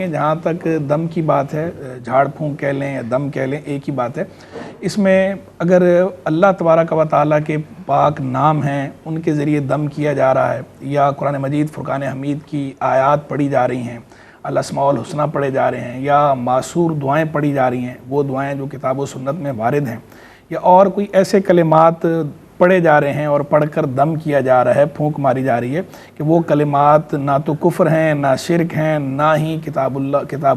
جہاں تک دم کی بات ہے، جھاڑ پھونک کہہ لیں یا دم کہہ لیں، ایک ہی بات ہے۔ اس میں اگر اللہ تبارک و تعالیٰ کے پاک نام ہیں ان کے ذریعے دم کیا جا رہا ہے، یا قرآن مجید فرقان حمید کی آیات پڑھی جا رہی ہیں، الاسماء الحسنی پڑھے جا رہے ہیں، یا معصور دعائیں پڑھی جا رہی ہیں، وہ دعائیں جو کتاب و سنت میں وارد ہیں، یا اور کوئی ایسے کلمات پڑھے جا رہے ہیں اور پڑھ کر دم کیا جا رہا ہے، پھونک ماری جا رہی ہے، کہ وہ کلمات نہ تو کفر ہیں، نہ شرک ہیں، نہ ہی کتاب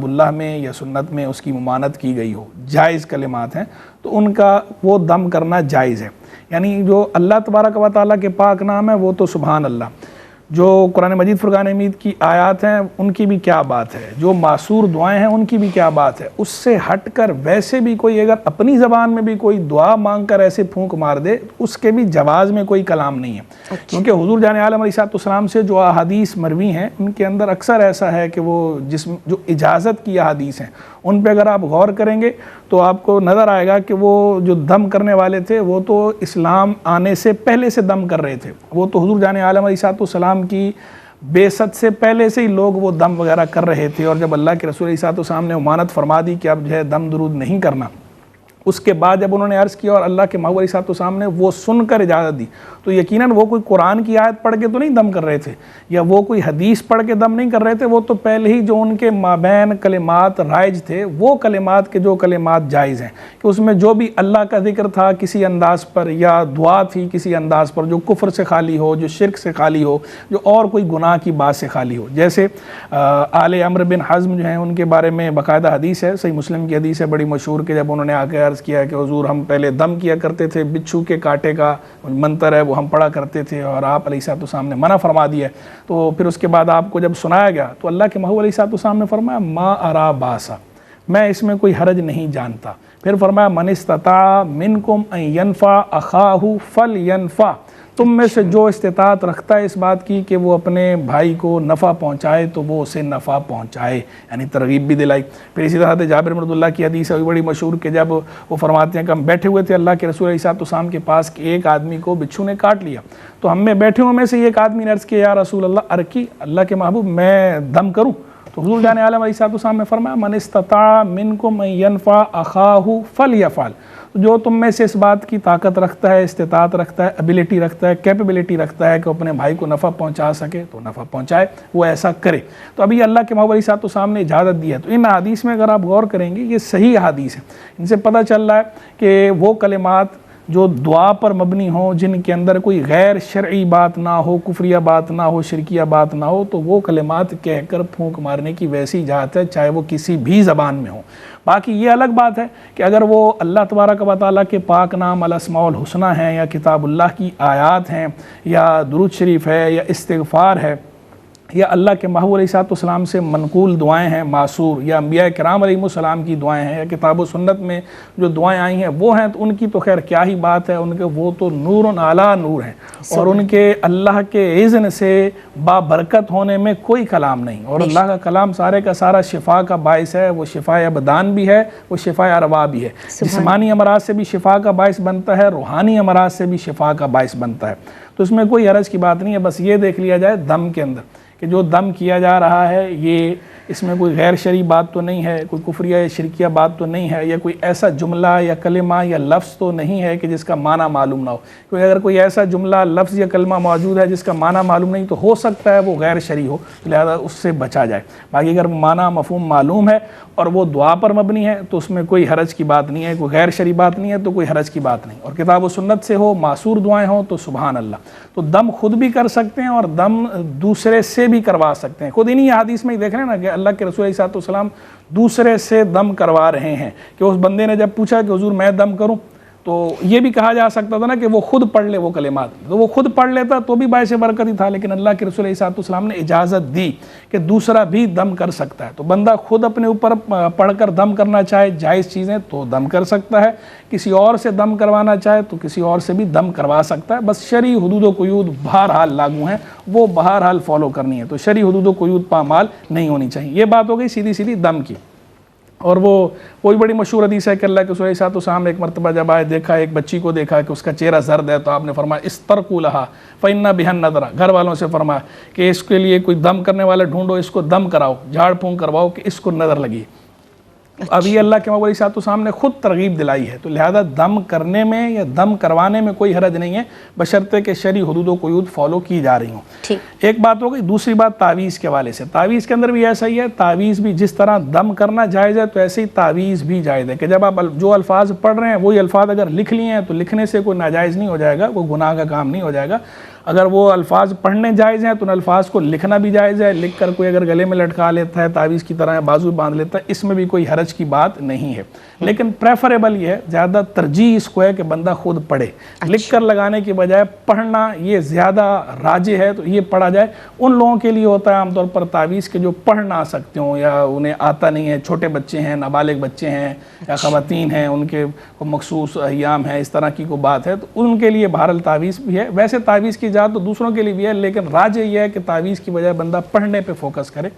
اللہ میں یا سنت میں اس کی ممانت کی گئی ہو، جائز کلمات ہیں، تو ان کا وہ دم کرنا جائز ہے۔ یعنی جو اللہ تبارک و تعالیٰ کے پاک نام ہے وہ تو سبحان اللہ، جو قرآن مجید فرقان حمید کی آیات ہیں ان کی بھی کیا بات ہے، جو معصور دعائیں ہیں ان کی بھی کیا بات ہے۔ اس سے ہٹ کر ویسے بھی کوئی اگر اپنی زبان میں بھی کوئی دعا مانگ کر ایسے پھونک مار دے، اس کے بھی جواز میں کوئی کلام نہیں ہے، کیونکہ حضور جان عالم علیہ السلام سے جو احادیث مروی ہیں ان کے اندر اکثر ایسا ہے کہ وہ جو اجازت کی احادیث ہیں ان پہ اگر آپ غور کریں گے تو آپ کو نظر آئے گا کہ وہ جو دم کرنے والے تھے وہ تو اسلام آنے سے پہلے سے دم کر رہے تھے، وہ تو حضور جان عالم علیہ السلام کی بعثت سے پہلے سے ہی لوگ وہ دم وغیرہ کر رہے تھے، اور جب اللہ کے رسول علیہ السلام نے امانت فرما دی کہ اب جو ہے دم درود نہیں کرنا، اس کے بعد جب انہوں نے عرض کیا اور اللہ کے محبوب علیہ السلام نے وہ سن کر اجازت دی، تو یقیناً وہ کوئی قرآن کی آیت پڑھ کے تو نہیں دم کر رہے تھے، یا وہ کوئی حدیث پڑھ کے دم نہیں کر رہے تھے، وہ تو پہلے ہی جو ان کے مابین کلمات رائج تھے، وہ کلمات کے جو کلمات جائز ہیں، کہ اس میں جو بھی اللہ کا ذکر تھا کسی انداز پر، یا دعا تھی کسی انداز پر جو کفر سے خالی ہو، جو شرک سے خالی ہو، جو اور کوئی گناہ کی بات سے خالی ہو۔ جیسے آل عمرو بن حزم جو ہیں ان کے بارے میں باقاعدہ حدیث ہے، صحیح مسلم کی حدیث ہے بڑی مشہور، کہ جب انہوں نے آ کے عرض کیا کہ حضور ہم پہلے دم کیا کرتے تھے، بچھو کے کاٹے کا منتر ہے وہ ہم پڑھا کرتے تھے، اور آپ علیہ السلام نے منع فرما دیا، تو پھر اس کے بعد آپ کو جب سنایا گیا تو اللہ کے محبوب علیہ السلام نے فرمایا ما ارا باسا، میں اس میں کوئی حرج نہیں جانتا۔ پھر فرمایا من استطاع منکم ان ینفع اخاہ فلینفع، تم میں سے جو استطاعت رکھتا ہے اس بات کی کہ وہ اپنے بھائی کو نفع پہنچائے تو وہ اسے نفع پہنچائے، یعنی ترغیب بھی دلائی۔ پھر اسی طرح جابر بن عبداللہ کی حدیث ہے بڑی مشہور، کہ جب وہ فرماتے ہیں کہ ہم بیٹھے ہوئے تھے اللہ کے رسول علیہ السلام کے پاس کہ ایک آدمی کو بچھو نے کاٹ لیا، تو ہم میں بیٹھے ہوئے میں سے ایک آدمی نے عرض کیا یا رسول اللہ ارکی، اللہ کے محبوب میں دم کروں؟ تو حضور جان عالم علیہ السلام نے فرمایا من استطاع منکم ان ینفع اخاہ فلیفعل، جو تم میں سے اس بات کی طاقت رکھتا ہے، استطاعت رکھتا ہے، ابیلٹی رکھتا ہے، کیپیبلٹی رکھتا ہے کہ اپنے بھائی کو نفع پہنچا سکے تو نفع پہنچائے، وہ ایسا کرے۔ تو ابھی اللہ کے محبوب علیہ السلام نے اجازت دی ہے، تو ان حدیث میں اگر آپ غور کریں گے یہ صحیح حدیث ہیں، ان سے پتہ چل رہا ہے کہ وہ کلمات جو دعا پر مبنی ہوں، جن کے اندر کوئی غیر شرعی بات نہ ہو، کفریہ بات نہ ہو، شرکیہ بات نہ ہو، تو وہ کلمات کہہ کر پھونک مارنے کی ویسی اجازت ہے، چاہے وہ کسی بھی زبان میں ہو۔ باقی یہ الگ بات ہے کہ اگر وہ اللہ تبارک و تعالیٰ کے پاک نام الاسماء الحسنی ہیں، یا کتاب اللہ کی آیات ہیں، یا درود شریف ہے، یا استغفار ہے، یا اللہ کے محبوب علیہ السلام سے منقول دعائیں ہیں معصور، یا انبیاء کرام علیہ السلام کی دعائیں ہیں، یا کتاب و سنت میں جو دعائیں آئی ہیں وہ ہیں، تو ان کی تو خیر کیا ہی بات ہے، ان کے وہ تو نور علی نور ہیں، اور ان کے اللہ کے اذن سے بابرکت ہونے میں کوئی کلام نہیں، اور اللہ کا کلام سارے کا سارا شفا کا باعث ہے، وہ شفاء ابدان بھی ہے، وہ شفاء ارواح بھی ہے، جسمانی امراض سے بھی شفا کا باعث بنتا ہے، روحانی امراض سے بھی شفا کا باعث بنتا ہے، تو اس میں کوئی حرج کی بات نہیں ہے۔ بس یہ دیکھ لیا جائے دم کے اندر کہ جو دم کیا جا رہا ہے یہ اس میں کوئی غیر شرعی بات تو نہیں ہے، کوئی کفریہ یا شرکیہ بات تو نہیں ہے، یا کوئی ایسا جملہ یا کلمہ یا لفظ تو نہیں ہے کہ جس کا معنی معلوم نہ ہو، کیونکہ اگر کوئی ایسا جملہ لفظ یا کلمہ موجود ہے جس کا معنی معلوم نہیں تو ہو سکتا ہے وہ غیر شرعی ہو، لہذا اس سے بچا جائے۔ باقی اگر معنی مفہوم معلوم ہے اور وہ دعا پر مبنی ہے تو اس میں کوئی حرج کی بات نہیں ہے، کوئی غیر شرعی بات نہیں ہے تو کوئی حرج کی بات نہیں، اور کتاب و سنت سے ہو، معصور دعائیں ہوں تو سبحان اللہ۔ تو دم خود بھی کر سکتے ہیں اور دم دوسرے سے بھی کروا سکتے ہیں، خود انہی حدیث میں ہی دیکھ رہے ہیں نا کہ اللہ کے رسول علیہ السلام دوسرے سے دم کروا رہے ہیں، کہ اس بندے نے جب پوچھا کہ حضور میں دم کروں، تو یہ بھی کہا جا سکتا تھا نا کہ وہ خود پڑھ لے وہ کلمات، تو وہ خود پڑھ لیتا تو بھی باعث برکت ہی تھا، لیکن اللہ کے رسول علیہ السلام نے اجازت دی کہ دوسرا بھی دم کر سکتا ہے، تو بندہ خود اپنے اوپر پڑھ کر دم کرنا چاہے جائز چیزیں تو دم کر سکتا ہے، کسی اور سے دم کروانا چاہے تو کسی اور سے بھی دم کروا سکتا ہے، بس شرعی حدود و قیود بہرحال لاگو ہیں، وہ بہرحال فالو کرنی ہے، تو شرعی حدود و قیود پامال نہیں ہونی چاہیے۔ یہ بات ہو گئی سیدھی سیدھی دم کی۔ اور وہی بڑی مشہور حدیث ہے کہ اللہ کے رسول علیہ الصلوۃ والسلام ایک مرتبہ جب آئے، دیکھا ایک بچی کو دیکھا کہ اس کا چہرہ زرد ہے، تو آپ نے فرمایا استرقوا لہا فإن بها النظر، گھر والوں سے فرمایا کہ اس کے لیے کوئی دم کرنے والا ڈھونڈو، اس کو دم کراؤ، جھاڑ پھونک کرواؤ کہ اس کو نظر لگی۔ اب یہ اللہ کے محبوب علیہ الصلوۃ والسلام نے خود ترغیب دلائی ہے، تو لہذا دم کرنے میں یا دم کروانے میں کوئی حرج نہیں ہے، بشرطے کہ شرعی حدود و قیود فالو کی جا رہی ہوں۔ ایک بات ہو گئی۔ دوسری بات تعویذ کے حوالے سے، تعویذ کے اندر بھی ایسا ہی ہے، تعویذ بھی جس طرح دم کرنا جائز ہے تو ایسے ہی تعویذ بھی جائز ہے کہ جب آپ جو الفاظ پڑھ رہے ہیں وہی الفاظ اگر لکھ لیے ہیں تو لکھنے سے کوئی ناجائز نہیں ہو جائے گا، کوئی گناہ کا کام نہیں ہو جائے گا۔ اگر وہ الفاظ پڑھنے جائز ہیں تو ان الفاظ کو لکھنا بھی جائز ہے، لکھ کر کوئی اگر گلے میں لٹکا لیتا ہے تعویذ کی طرح، بازو باندھ لیتا ہے، اس میں بھی کوئی حرج کی بات نہیں ہے۔ لیکن پریفریبل یہ ہے، زیادہ ترجیح اس کو ہے کہ بندہ خود پڑھے، لکھ کر لگانے کی بجائے پڑھنا یہ زیادہ راجح ہے، تو یہ پڑھا جائے۔ ان لوگوں کے لیے ہوتا ہے عام طور پر تعویذ کے جو پڑھ نہ سکتے ہوں یا انہیں آتا نہیں ہے، چھوٹے بچے ہیں، نابالغ بچے ہیں یا خواتین ہیں، ان کے مخصوص ایام ہیں، اس طرح کی کوئی بات ہے، تو ان کے لیے بہرحال تعویذ بھی ہے۔ ویسے تعویذ کی جات تو دوسروں کے لیے بھی ہے، لیکن راجح یہ ہے کہ تعویذ کی بجائے بندہ پڑھنے پہ فوکس کرے۔